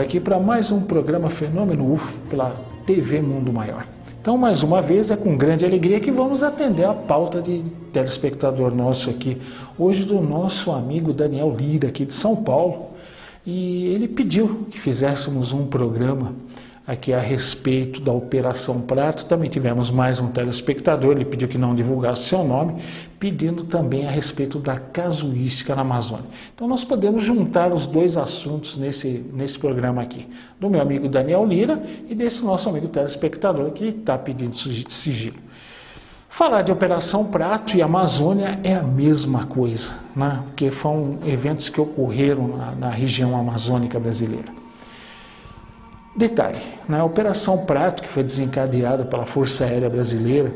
aqui para mais um programa Fenômeno UFO pela TV Mundo Maior. Então, mais uma vez, é com grande alegria que vamos atender a pauta de telespectador nosso aqui, hoje do nosso amigo Daniel Lira, aqui de São Paulo, e ele pediu que fizéssemos um programa aqui a respeito da Operação Prato. Também tivemos mais um telespectador, ele pediu que não divulgasse seu nome, pedindo também a respeito da casuística na Amazônia. Então nós podemos juntar os dois assuntos nesse programa aqui, do meu amigo Daniel Lira e desse nosso amigo telespectador que está pedindo sigilo. Falar de Operação Prato e Amazônia é a mesma coisa, né? Porque foram eventos que ocorreram na região amazônica brasileira. Detalhe, na Operação Prato, que foi desencadeada pela Força Aérea Brasileira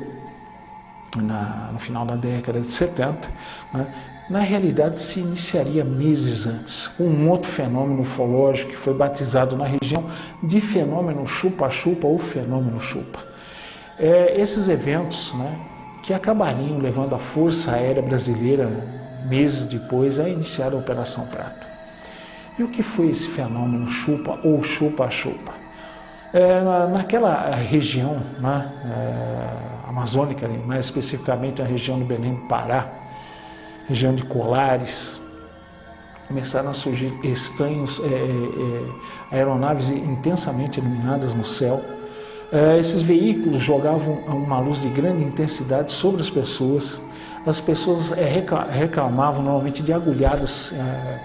no final da década de 70, né, na realidade se iniciaria meses antes, com um outro fenômeno ufológico que foi batizado na região de fenômeno chupa-chupa ou fenômeno chupa. Esses eventos, né, que acabariam levando a Força Aérea Brasileira meses depois a iniciar a Operação Prato. E o que foi esse fenômeno chupa ou chupa-chupa? Naquela região, né, amazônica, mais especificamente na região do Belém do Pará, região de Colares, começaram a surgir estranhos aeronaves intensamente iluminadas no céu. Esses veículos jogavam uma luz de grande intensidade sobre as pessoas. As pessoas reclamavam normalmente de agulhadas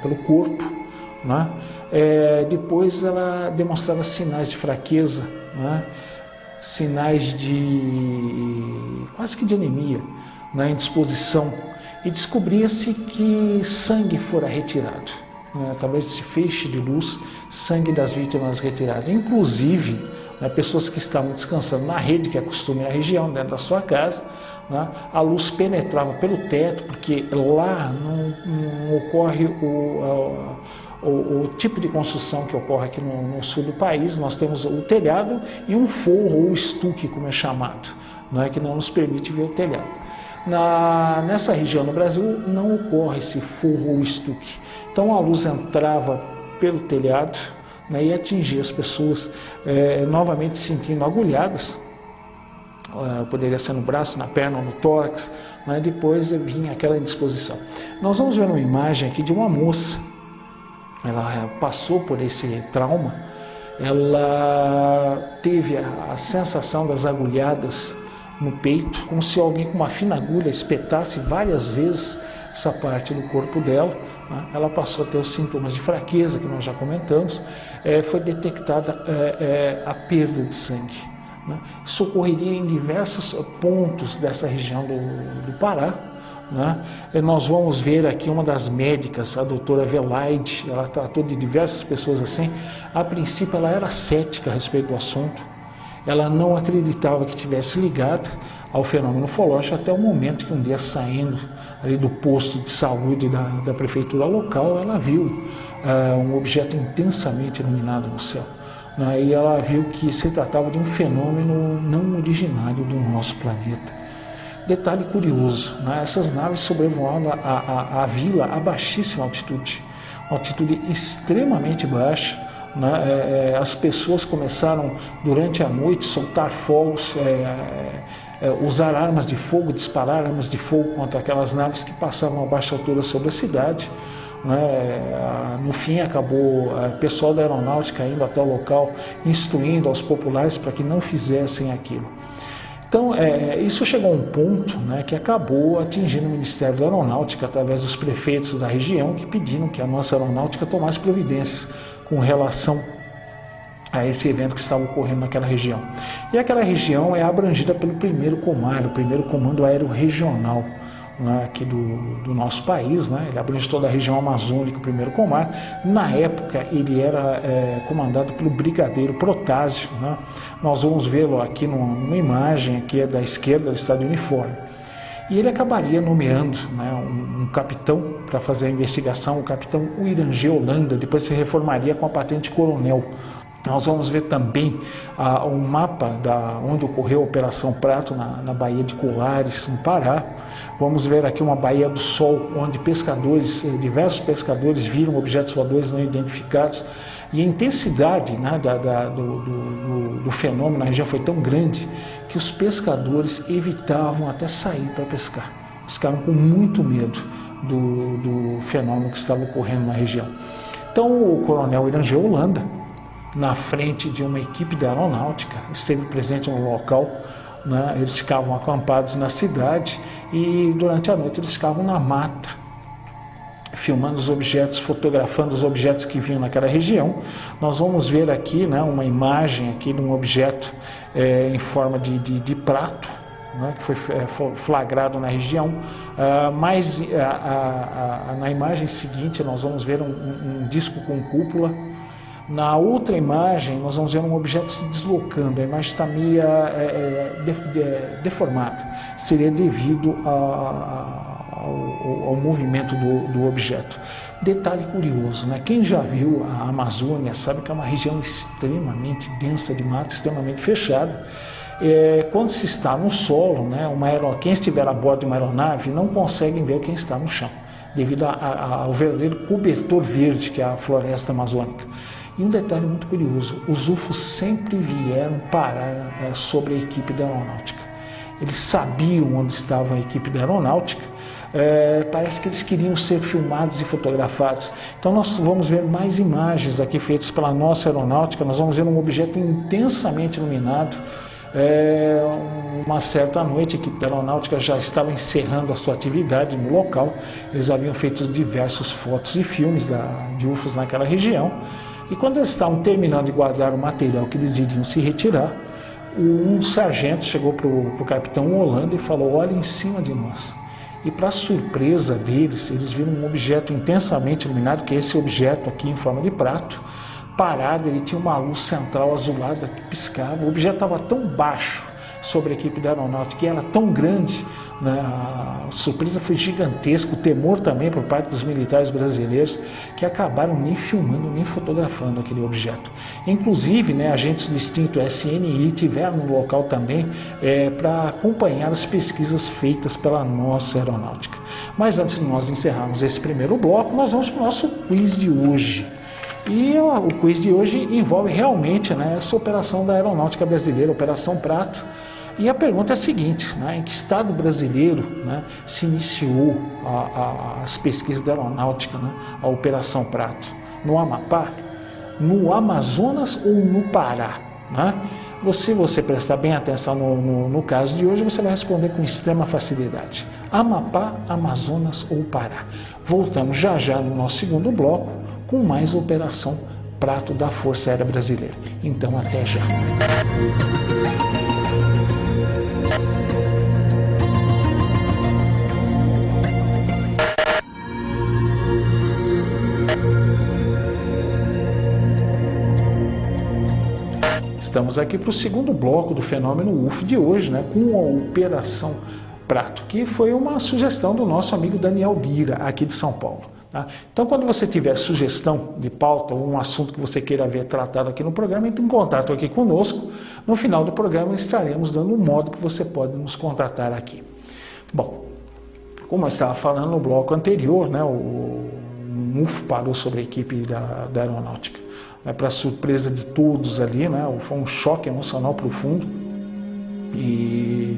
pelo corpo. Né? Depois ela demonstrava sinais de fraqueza, né? Sinais de quase que de anemia, né? Indisposição, e descobria-se que sangue fora retirado, né? Através desse feixe de luz, sangue das vítimas retirado, inclusive, né, pessoas que estavam descansando na rede, que é costume na região, dentro da sua casa, né? A luz penetrava pelo teto, porque lá não ocorre o tipo de construção que ocorre aqui no sul do país. Nós temos o telhado e um forro ou estuque, como é chamado, né, que não nos permite ver o telhado. Nessa região no Brasil não ocorre esse forro ou estuque. Então a luz entrava pelo telhado, né, e atingia as pessoas, novamente sentindo agulhadas, poderia ser no braço, na perna ou no tórax, né, depois vinha aquela indisposição. Nós vamos ver uma imagem aqui de uma moça. Ela passou por esse trauma, ela teve a sensação das agulhadas no peito, como se alguém com uma fina agulha espetasse várias vezes essa parte do corpo dela, né? Ela passou a ter os sintomas de fraqueza, que nós já comentamos, foi detectada a perda de sangue, né? Isso ocorreria em diversos pontos dessa região do Pará, né? Nós vamos ver aqui uma das médicas, a doutora Velaide, ela tratou de diversas pessoas assim. A princípio ela era cética a respeito do assunto, ela não acreditava que tivesse ligado ao fenômeno ufológico, até o momento que um dia, saindo ali do posto de saúde da prefeitura local, ela viu um objeto intensamente iluminado no céu, né? E ela viu que se tratava de um fenômeno não originário do nosso planeta. Detalhe curioso, né? Essas naves sobrevoavam a vila a baixíssima altitude, uma altitude extremamente baixa, né? As pessoas começaram durante a noite a soltar fogos, usar armas de fogo, disparar armas de fogo contra aquelas naves que passavam a baixa altura sobre a cidade, né? No fim acabou o pessoal da aeronáutica indo até o local, instruindo aos populares para que não fizessem aquilo. Então, isso chegou a um ponto, né, que acabou atingindo o Ministério da Aeronáutica, através dos prefeitos da região, que pediram que a nossa aeronáutica tomasse providências com relação a esse evento que estava ocorrendo naquela região. E aquela região é abrangida pelo primeiro Comar, o primeiro Comando Aéreo Regional, né, aqui do nosso país, né? Ele abrange toda a região amazônica, o primeiro Comar. Na época ele era comandado pelo Brigadeiro Protásio, né? Nós vamos vê-lo aqui numa imagem aqui da esquerda, ele está de uniforme. E ele acabaria nomeando, né, um capitão para fazer a investigação, o capitão Uirangê Holanda, depois se reformaria com a patente coronel. Nós vamos ver também um mapa onde ocorreu a Operação Prato, na Baía de Colares, no Pará. Vamos ver aqui uma Baía do Sol, onde diversos pescadores viram objetos voadores não identificados. E a intensidade, né, do fenômeno na região foi tão grande que os pescadores evitavam até sair para pescar. Eles ficaram com muito medo do fenômeno que estava ocorrendo na região. Então o coronel Irangê Holanda, na frente de uma equipe da aeronáutica, esteve presente no local, né? Eles ficavam acampados na cidade e durante a noite eles ficavam na mata, filmando os objetos, fotografando os objetos que vinham naquela região. Nós vamos ver aqui, né, uma imagem aqui de um objeto em forma de prato, né, que foi flagrado na região, mas na imagem seguinte nós vamos ver um disco com cúpula. Na outra imagem, nós vamos ver um objeto se deslocando. A imagem está meio deformada. Seria devido ao movimento do objeto. Detalhe curioso, né? Quem já viu a Amazônia sabe que é uma região extremamente densa de mato, extremamente fechada. Quando se está no solo, né, quem estiver a bordo de uma aeronave não consegue ver quem está no chão, devido ao verdadeiro cobertor verde que é a floresta amazônica. E um detalhe muito curioso, os UFOs sempre vieram parar sobre a equipe da aeronáutica. Eles sabiam onde estava a equipe da aeronáutica, parece que eles queriam ser filmados e fotografados. Então nós vamos ver mais imagens aqui feitas pela nossa aeronáutica, nós vamos ver um objeto intensamente iluminado. Uma certa noite, a equipe da aeronáutica já estava encerrando a sua atividade no local. Eles haviam feito diversas fotos e filmes de UFOs naquela região. E quando eles estavam terminando de guardar o material que eles iriam se retirar, um sargento chegou para o capitão Holanda e falou: olha em cima de nós. E para surpresa deles, eles viram um objeto intensamente iluminado, que é esse objeto aqui em forma de prato, parado. Ele tinha uma luz central azulada que piscava. O objeto estava tão baixo sobre a equipe da aeronáutica e era tão grande, né? A surpresa foi gigantesca, o temor também por parte dos militares brasileiros, que acabaram nem filmando nem fotografando aquele objeto. Inclusive, né, agentes do extinto SNI tiveram no local também para acompanhar as pesquisas feitas pela nossa aeronáutica. Mas antes de nós encerrarmos esse primeiro bloco, nós vamos para o nosso quiz de hoje. E o quiz de hoje envolve realmente, né, essa operação da aeronáutica brasileira, Operação Prato. E a pergunta é a seguinte, né, em que estado brasileiro, né, se iniciou as pesquisas da aeronáutica, né, a Operação Prato? No Amapá, no Amazonas ou no Pará? Né? Se você prestar bem atenção no caso de hoje, você vai responder com extrema facilidade. Amapá, Amazonas ou Pará? Voltamos já já no nosso segundo bloco com mais Operação Prato da Força Aérea Brasileira. Então, até já. Estamos aqui para o segundo bloco do fenômeno UFO de hoje, né, com a Operação Prato, que foi uma sugestão do nosso amigo Daniel Lira, aqui de São Paulo. Tá? Então, quando você tiver sugestão de pauta ou um assunto que você queira ver tratado aqui no programa, entre em contato aqui conosco. No final do programa estaremos dando um modo que você pode nos contatar aqui. Bom, como eu estava falando no bloco anterior, né, o UFO parou sobre a equipe da aeronáutica. Para surpresa de todos ali, né, foi um choque emocional profundo. E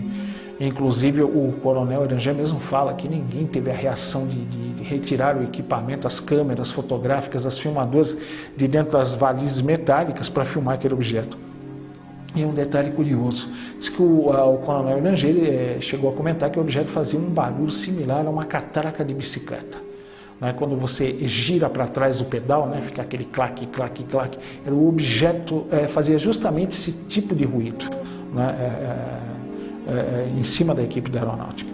inclusive o coronel Irangê mesmo fala que ninguém teve a reação de retirar o equipamento, as câmeras fotográficas, as filmadoras de dentro das valizes metálicas para filmar aquele objeto. E um detalhe curioso, diz que o coronel Irangê chegou a comentar que o objeto fazia um barulho similar a uma catraca de bicicleta. Né? Quando você gira para trás do pedal, né, fica aquele claque, claque, claque. O objeto fazia justamente esse tipo de ruído, né, em cima da equipe da aeronáutica.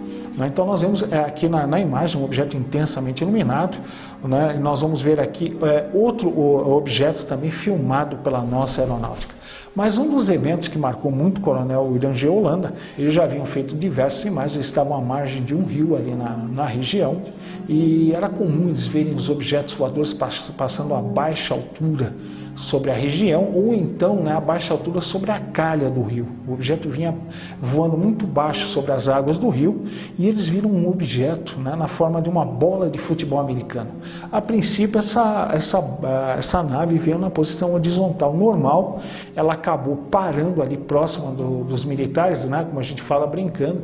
Então nós vemos aqui na imagem um objeto intensamente iluminado, né, e nós vamos ver aqui outro objeto também filmado pela nossa aeronáutica. Mas um dos eventos que marcou muito o coronel Irangê Holanda, eles já haviam feito diversas imagens, eles estavam à margem de um rio ali na região, e era comum eles verem os objetos voadores passando a baixa altura sobre a região, ou então, né, a baixa altura sobre a calha do rio. O objeto vinha voando muito baixo sobre as águas do rio e eles viram um objeto, né, na forma de uma bola de futebol americano. A princípio, essa nave veio na posição horizontal normal, ela acabou parando ali próximo dos militares, né, como a gente fala brincando.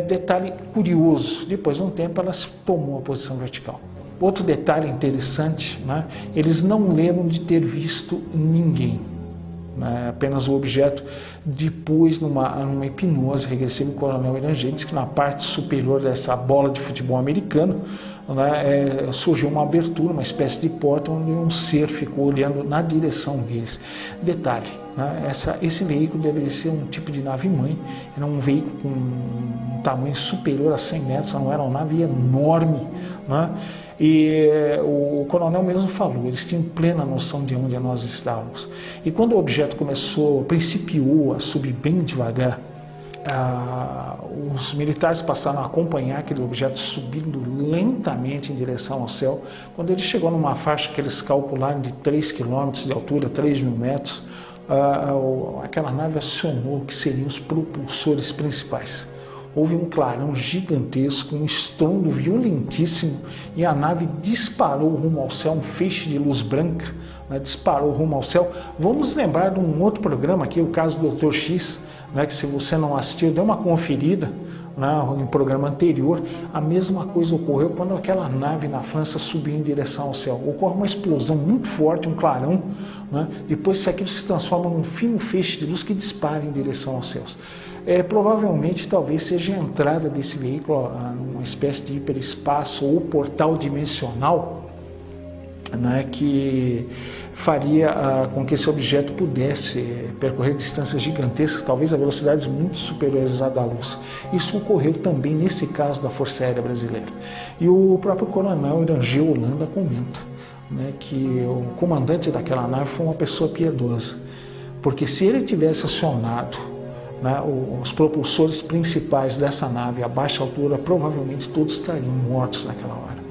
Detalhe curioso, depois de um tempo ela tomou a posição vertical. Outro detalhe interessante, né, eles não lembram de ter visto ninguém, né, apenas o objeto. Depois, numa hipnose regressiva, o coronel Irangê disse que na parte superior dessa bola de futebol americano, né, surgiu uma abertura, uma espécie de porta, onde um ser ficou olhando na direção deles. Detalhe, né, esse veículo deveria ser um tipo de nave-mãe, era um veículo com um tamanho superior a 100 metros, não era uma nave enorme, né? E o coronel mesmo falou, eles tinham plena noção de onde nós estávamos. E quando o objeto principiou a subir bem devagar, os militares passaram a acompanhar aquele objeto subindo lentamente em direção ao céu. Quando ele chegou numa faixa que eles calcularam de 3 km de altura, 3.000 metros, aquela nave acionou o que seriam os propulsores principais. Houve um clarão gigantesco, um estrondo violentíssimo e a nave disparou rumo ao céu, um feixe de luz branca, né, disparou rumo ao céu. Vamos lembrar de um outro programa aqui, o caso do Dr. X, né, que se você não assistiu, dê uma conferida, né, no programa anterior. A mesma coisa ocorreu quando aquela nave na França subiu em direção ao céu. Ocorre uma explosão muito forte, um clarão, né, depois aquilo se transforma num fino feixe de luz que dispara em direção aos céus. Provavelmente, talvez seja a entrada desse veículo numa espécie de hiperespaço ou portal dimensional, né, que faria com que esse objeto pudesse percorrer distâncias gigantescas, talvez a velocidades muito superiores à da luz. Isso ocorreu também nesse caso da Força Aérea Brasileira. E o próprio coronel Irangê Holanda comenta, né, que o comandante daquela nave foi uma pessoa piedosa, porque se ele tivesse acionado, né, os propulsores principais dessa nave a baixa altura, provavelmente todos estariam mortos naquela hora,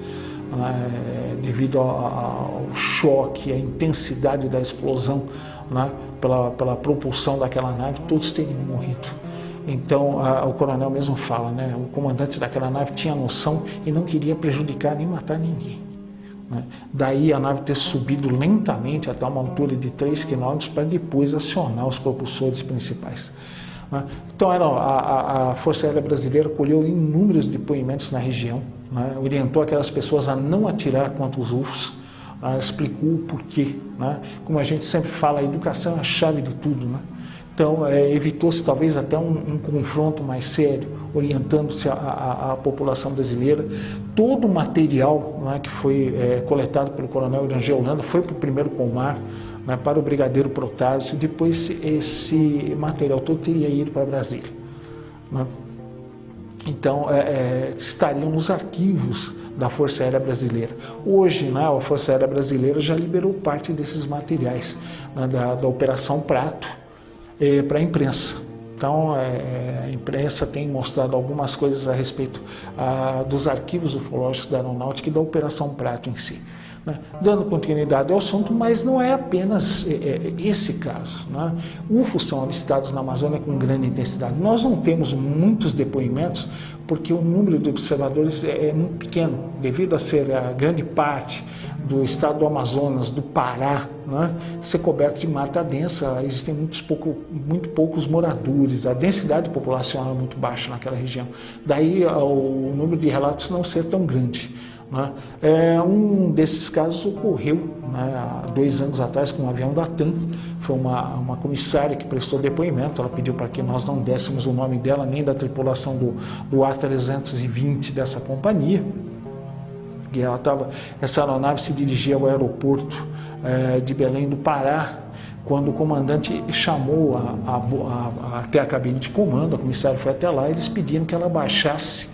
né, devido ao choque, à intensidade da explosão, né, pela propulsão daquela nave, todos teriam morrido. Então, o coronel mesmo fala, né, o comandante daquela nave tinha noção e não queria prejudicar nem matar ninguém. Daí a nave ter subido lentamente até uma altura de 3 km para depois acionar os propulsores principais. Então, a Força Aérea Brasileira colheu inúmeros depoimentos na região, né, orientou aquelas pessoas a não atirar contra os UFOs, explicou o porquê. Né? Como a gente sempre fala, a educação é a chave de tudo. Né? Então, evitou-se talvez até um confronto mais sério, orientando-se a população brasileira. Todo o material, né, que foi coletado pelo coronel Irangê Holanda foi para o primeiro Comar, né, para o brigadeiro Protásio. Depois esse material todo teria ido para Brasília. Né? Então, estariam nos arquivos da Força Aérea Brasileira. Hoje, né, a Força Aérea Brasileira já liberou parte desses materiais, né, da Operação Prato, para a imprensa. Então, a imprensa tem mostrado algumas coisas a respeito dos arquivos ufológicos da Aeronáutica e da Operação Prato em si, né? Dando continuidade ao assunto, mas não é apenas esse caso. Né? UFOs são avistados na Amazônia com grande intensidade. Nós não temos muitos depoimentos porque o número de observadores é muito pequeno, devido a ser a grande parte do estado do Amazonas, do Pará, né, ser coberto de mata densa. Existem muito poucos moradores, a densidade populacional é muito baixa naquela região. Daí o número de relatos não ser tão grande. Né? Um desses casos ocorreu, né, há 2 anos atrás com um avião da TAM. Foi uma comissária que prestou depoimento. Ela pediu para que nós não dessemos o nome dela nem da tripulação do A320 dessa companhia. E essa aeronave se dirigia ao aeroporto de Belém do Pará, quando o comandante chamou até a cabine de comando. A comissária foi até lá e eles pediram que ela baixasse,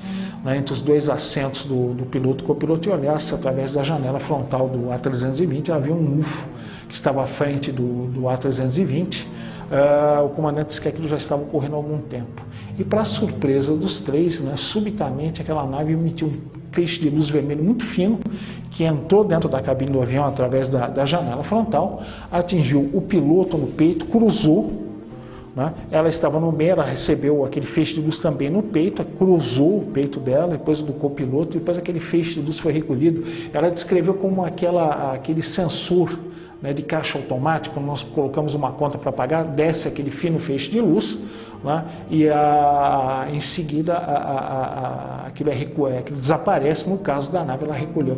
né, entre os 2 assentos do piloto e copiloto e olhasse através da janela frontal do A320. Havia um UFO que estava à frente do A320. O comandante disse que aquilo já estava ocorrendo há algum tempo. E, para surpresa dos 3, né, subitamente aquela nave emitiu um feixe de luz vermelho muito fino, que entrou dentro da cabine do avião através da janela frontal, atingiu o piloto no peito, cruzou, né? Ela estava no meio, ela recebeu aquele feixe de luz também no peito, cruzou o peito dela, depois do copiloto, depois aquele feixe de luz foi recolhido. Ela descreveu como aquele sensor, né, de caixa automático, quando nós colocamos uma conta para pagar, desce aquele fino feixe de luz, né, e em seguida aquilo desaparece. No caso da nave, ela recolheu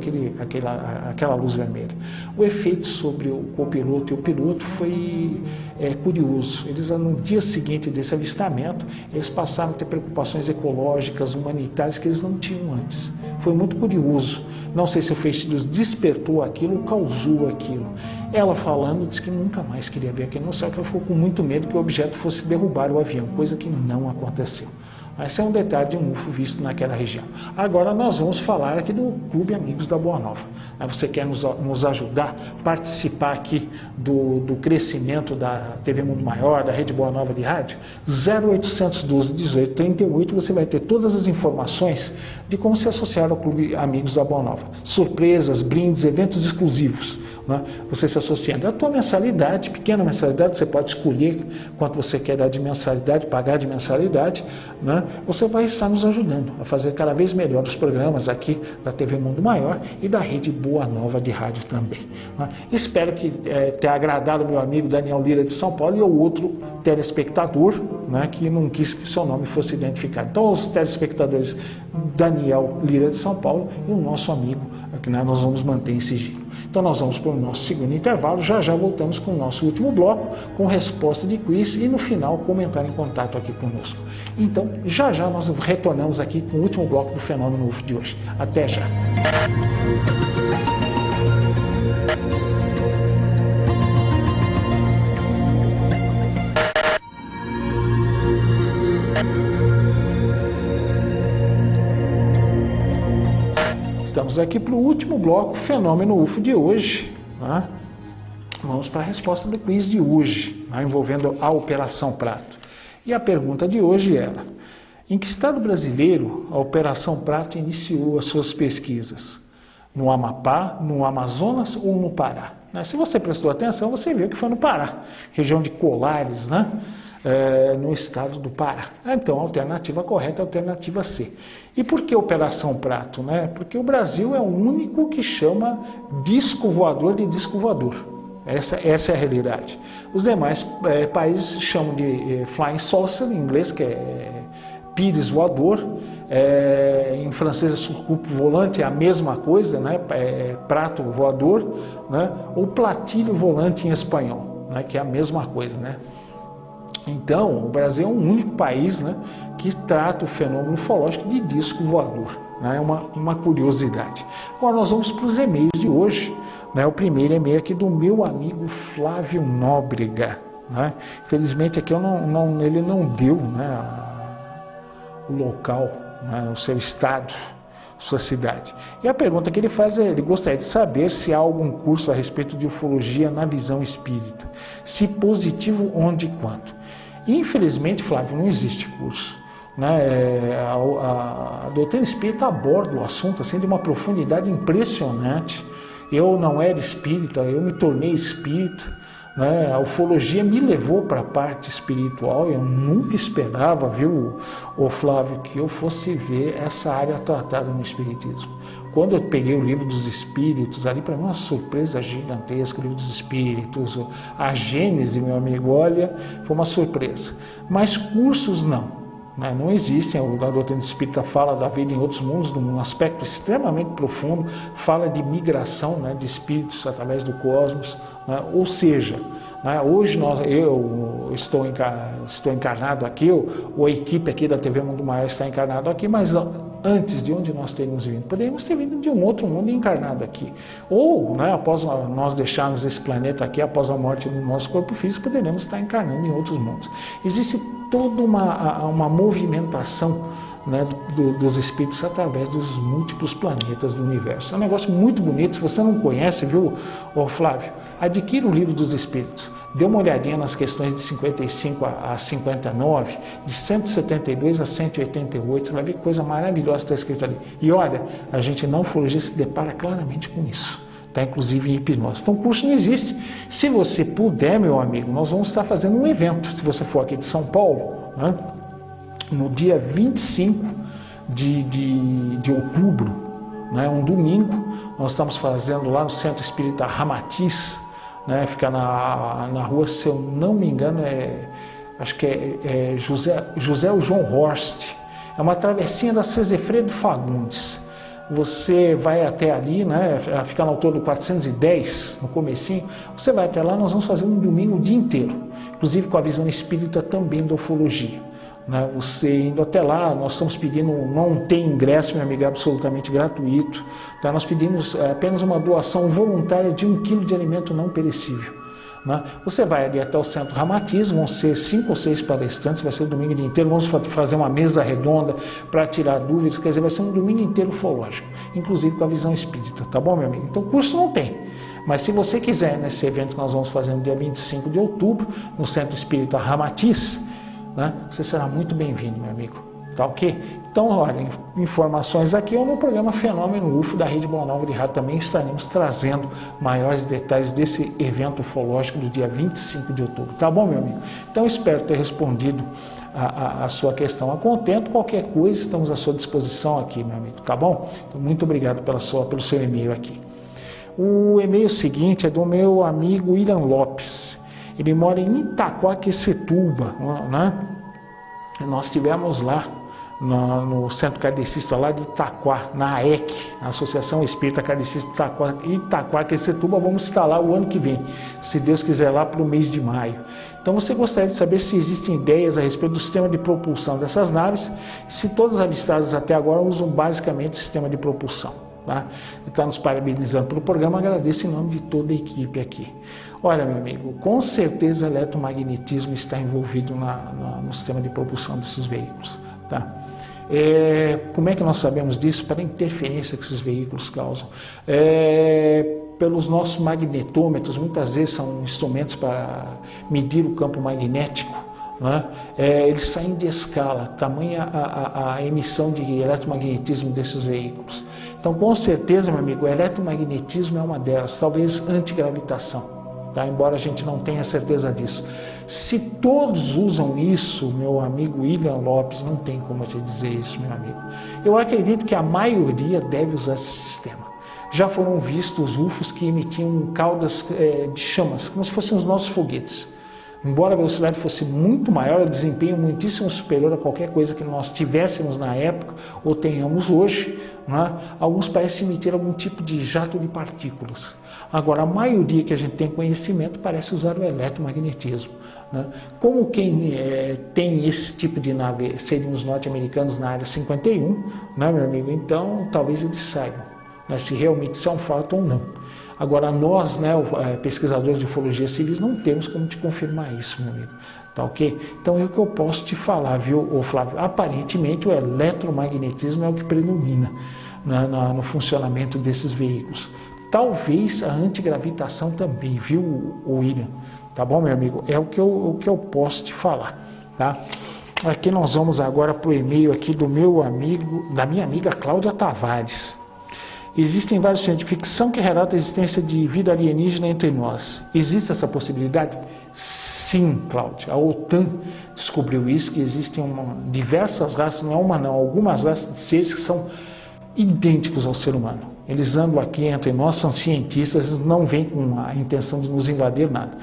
aquela luz vermelha. O efeito sobre o copiloto e o piloto foi curioso. Eles, no dia seguinte desse avistamento, eles passaram a ter preocupações ecológicas, humanitárias, que eles não tinham antes. Foi muito curioso. Não sei se o feixe de luz despertou aquilo ou causou aquilo. Ela falando, disse que nunca mais queria ver aquilo no céu, que ela ficou com muito medo que o objeto fosse derrubar o avião, coisa que não aconteceu. Esse é um detalhe de um UFO visto naquela região. Agora nós vamos falar aqui do Clube Amigos da Boa Nova. Você quer nos ajudar, participar aqui do crescimento da TV Mundo Maior, da Rede Boa Nova de Rádio? 0800 12 18 38, você vai ter todas as informações de como se associar ao Clube Amigos da Boa Nova. Surpresas, brindes, eventos exclusivos. Né? Você se associando à tua mensalidade, pequena mensalidade, você pode escolher quanto você quer dar de mensalidade, pagar de mensalidade, né? Você vai estar nos ajudando a fazer cada vez melhor os programas aqui da TV Mundo Maior e da Rede Boa Nova de Rádio também. Né? Espero que tenha agradado meu amigo Daniel Lira de São Paulo e o outro telespectador, né, que não quis que seu nome fosse identificado. Então, os telespectadores Daniel Lira de São Paulo e o nosso amigo, que nós vamos manter em sigilo. Então nós vamos para o nosso segundo intervalo, já voltamos com o nosso último bloco, com resposta de quiz e no final comentário em contato aqui conosco. Então já nós retornamos aqui com o último bloco do Fenômeno UFO de hoje. Até já! Estamos aqui para o último bloco, Fenômeno UFO de hoje. Né? Vamos para a resposta do quiz de hoje, né? Envolvendo a Operação Prato. E a pergunta de hoje era: em que estado brasileiro a Operação Prato iniciou as suas pesquisas? No Amapá, no Amazonas ou no Pará? Né? Se você prestou atenção, você viu que foi no Pará, região de Colares, né? No estado do Pará. Então, a alternativa correta é a alternativa C. E por que Operação Prato? Né? Porque o Brasil é o único que chama disco voador de disco voador. Essa é a realidade. Os demais países chamam de Flying Saucer, em inglês, que é pires voador. Em francês é surcoupe volante, é a mesma coisa, né? Prato voador, né? Ou platilho volante em espanhol, né? Que é a mesma coisa, né? Então, o Brasil é o único país, né, que trata o fenômeno ufológico de disco voador. Né? É uma curiosidade. Agora nós vamos para os e-mails de hoje. Né? O primeiro e-mail aqui do meu amigo Flávio Nóbrega. Né? Infelizmente aqui ele não deu, né, o local, né, o seu estado, sua cidade. E a pergunta que ele faz ele gostaria de saber se há algum curso a respeito de ufologia na visão espírita. Se positivo, onde e quando. Infelizmente, Flávio, não existe curso. Né? A doutrina espírita aborda o assunto assim, de uma profundidade impressionante. Eu não era espírita, eu me tornei espírita. Né? A ufologia me levou para a parte espiritual. Eu nunca esperava, viu, Flávio, que eu fosse ver essa área tratada no espiritismo. Quando eu peguei o livro dos espíritos, ali para mim uma surpresa gigantesca, o livro dos espíritos, a Gênese, meu amigo, olha, foi uma surpresa. Mas cursos não. Não existem. A doutrina espírita fala da vida em outros mundos, num aspecto extremamente profundo, fala de migração, né, de espíritos através do cosmos, né? Ou seja, né, hoje eu estou encarnado aqui, ou a equipe aqui da TV Mundo Maior está encarnado aqui, mas antes de onde nós teríamos vindo? Poderíamos ter vindo de um outro mundo encarnado aqui. Ou, né, após nós deixarmos esse planeta aqui, após a morte do nosso corpo físico, poderíamos estar encarnando em outros mundos. Existe toda uma movimentação, né, dos espíritos através dos múltiplos planetas do universo. É um negócio muito bonito. Se você não conhece, viu, Flávio, adquira o livro dos espíritos. Dê uma olhadinha nas questões de 55 a 59, de 172 a 188, você vai ver que coisa maravilhosa está escrito ali. E olha, a gente na ufologia se depara claramente com isso, tá? Inclusive em hipnose. Então o curso não existe. Se você puder, meu amigo, nós vamos estar fazendo um evento, se você for aqui de São Paulo, né? No dia 25 de outubro, né? Um domingo, nós estamos fazendo lá no Centro Espírita Ramatiz, né? Fica na rua, se eu não me engano, acho que é José João Horst. É uma travessinha da Sesefredo Fagundes. Você vai até ali, né? Fica na altura do 410, no comecinho. Você vai até lá, nós vamos fazer um domingo o dia inteiro, inclusive com a visão espírita também da ufologia. Né? Você indo até lá, nós estamos pedindo, não tem ingresso, meu amigo, é absolutamente gratuito. Tá? Nós pedimos apenas uma doação voluntária de 1 quilo de alimento não perecível. Né? Você vai ali até o Centro Ramatiz, vão ser 5 ou 6 palestrantes, vai ser o domingo inteiro, vamos fazer uma mesa redonda para tirar dúvidas, quer dizer, vai ser um domingo inteiro ufológico, inclusive com a visão espírita, tá bom, meu amigo? Então o curso não tem, mas se você quiser, nesse evento que nós vamos fazer no dia 25 de outubro, no Centro Espírita Ramatiz, né, você será muito bem-vindo, meu amigo, tá ok? Então, olha, informações aqui no programa Fenômeno UFO da Rede Boa Nova de Rádio. Também estaremos trazendo maiores detalhes desse evento ufológico do dia 25 de outubro. Tá bom, meu amigo? Então, espero ter respondido a sua questão a contento. Qualquer coisa, estamos à sua disposição aqui, meu amigo. Tá bom? Então, muito obrigado pelo seu e-mail aqui. O e-mail seguinte é do meu amigo William Lopes. Ele mora em Itaquaquecetuba, né? Nós tivemos lá no Centro Kardecista lá de Itaquá, na AEC, a Associação Espírita Kardecista Itaquaquecetuba. Vamos estar lá o ano que vem, se Deus quiser, lá para o mês de maio. Então você gostaria de saber se existem ideias a respeito do sistema de propulsão dessas naves, se todas avistadas até agora usam basicamente sistema de propulsão. Tá? Está nos parabenizando pelo programa, agradeço em nome de toda a equipe aqui. Olha, meu amigo, com certeza o eletromagnetismo está envolvido no sistema de propulsão desses veículos. Tá? Como é que nós sabemos disso? Pela interferência que esses veículos causam. Pelos nossos magnetômetros, muitas vezes são instrumentos para medir o campo magnético, né? Eles saem de escala, tamanha a emissão de eletromagnetismo desses veículos. Então, com certeza, meu amigo, o eletromagnetismo é uma delas, talvez antigravitação. Tá? Embora a gente não tenha certeza disso. Se todos usam isso, meu amigo William Lopes, não tem como eu te dizer isso, meu amigo. Eu acredito que a maioria deve usar esse sistema. Já foram vistos UFOs que emitiam caudas de chamas, como se fossem os nossos foguetes. Embora a velocidade fosse muito maior, o desempenho muitíssimo superior a qualquer coisa que nós tivéssemos na época ou tenhamos hoje, né? Alguns parecem emitir algum tipo de jato de partículas. Agora, a maioria que a gente tem conhecimento parece usar o eletromagnetismo. Né? Como quem tem esse tipo de nave seriam os norte-americanos na área 51, né, meu amigo? Então, talvez eles saibam, né, se realmente isso é um fato ou não. Agora, nós, né, pesquisadores de ufologia civil, não temos como te confirmar isso, meu amigo. Tá ok? Então, é o que eu posso te falar, viu, Flávio? Aparentemente, o eletromagnetismo é o que predomina no funcionamento desses veículos. Talvez a antigravitação também, viu, William? Tá bom, meu amigo? É o que eu posso te falar, tá? Aqui nós vamos agora para o e-mail aqui da minha amiga Cláudia Tavares. Existem vários filmes de ficção que relatam a existência de vida alienígena entre nós. Existe essa possibilidade? Sim, Cláudia. A OTAN descobriu isso, que existem diversas raças, não é uma não, algumas raças de seres que são idênticos ao ser humano. Eles andam aqui entre nós, são cientistas, eles não vêm com a intenção de nos invadir nada.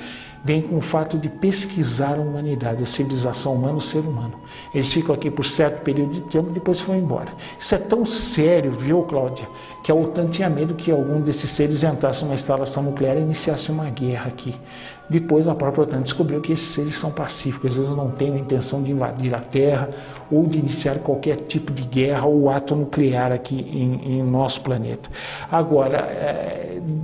Vêm com o fato de pesquisar a humanidade, a civilização humana, o ser humano. Eles ficam aqui por certo período de tempo e depois vão embora. Isso é tão sério, viu, Cláudia, que a OTAN tinha medo que algum desses seres entrasse numa instalação nuclear e iniciasse uma guerra aqui. Depois a própria OTAN descobriu que esses seres são pacíficos, eles não têm a intenção de invadir a Terra ou de iniciar qualquer tipo de guerra ou ato nuclear aqui em nosso planeta. Agora,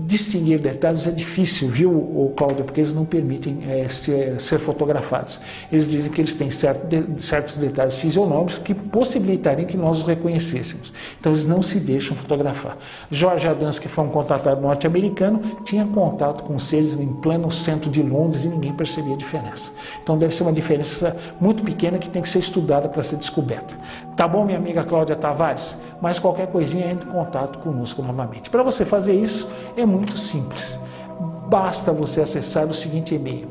distinguir detalhes é difícil, viu, Cláudio, porque eles não permitem ser fotografados. Eles dizem que eles têm certos detalhes fisionômicos que possibilitariam que nós os reconhecêssemos. Então, eles não se deixam fotografar. George Adams, que foi um contratado norte-americano, tinha contato com seres em pleno centro de Londres e ninguém percebia a diferença. Então, deve ser uma diferença muito pequena que tem que ser estudada para ser descoberta. Tá bom, minha amiga Cláudia Tavares? Mas qualquer coisinha, entre em contato conosco novamente. Para você fazer isso, é muito simples. Basta você acessar o seguinte e-mail,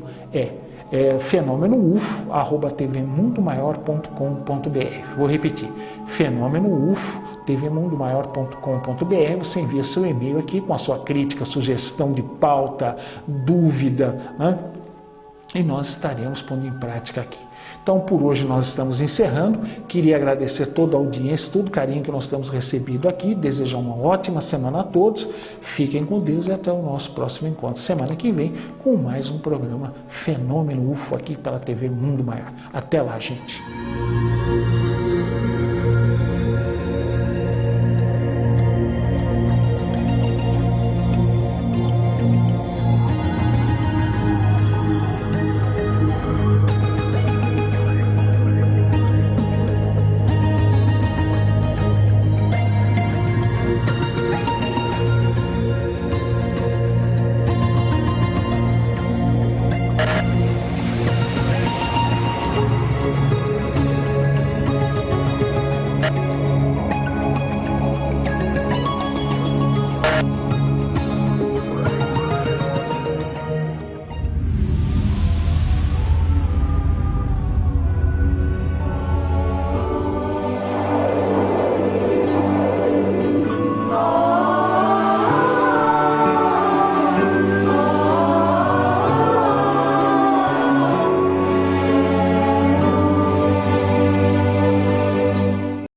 fenômenoufo@tvmundomaior.com.br. Vou repetir, fenômenoufo@tvmundomaior.com.br. Você envia seu e-mail aqui com a sua crítica, sugestão de pauta, dúvida, né? E nós estaremos pondo em prática aqui. Então, por hoje nós estamos encerrando. Queria agradecer toda a audiência, todo o carinho que nós temos recebido aqui. Desejar uma ótima semana a todos. Fiquem com Deus e até o nosso próximo encontro. Semana que vem, com mais um programa Fenômeno UFO aqui pela TV Mundo Maior. Até lá, gente.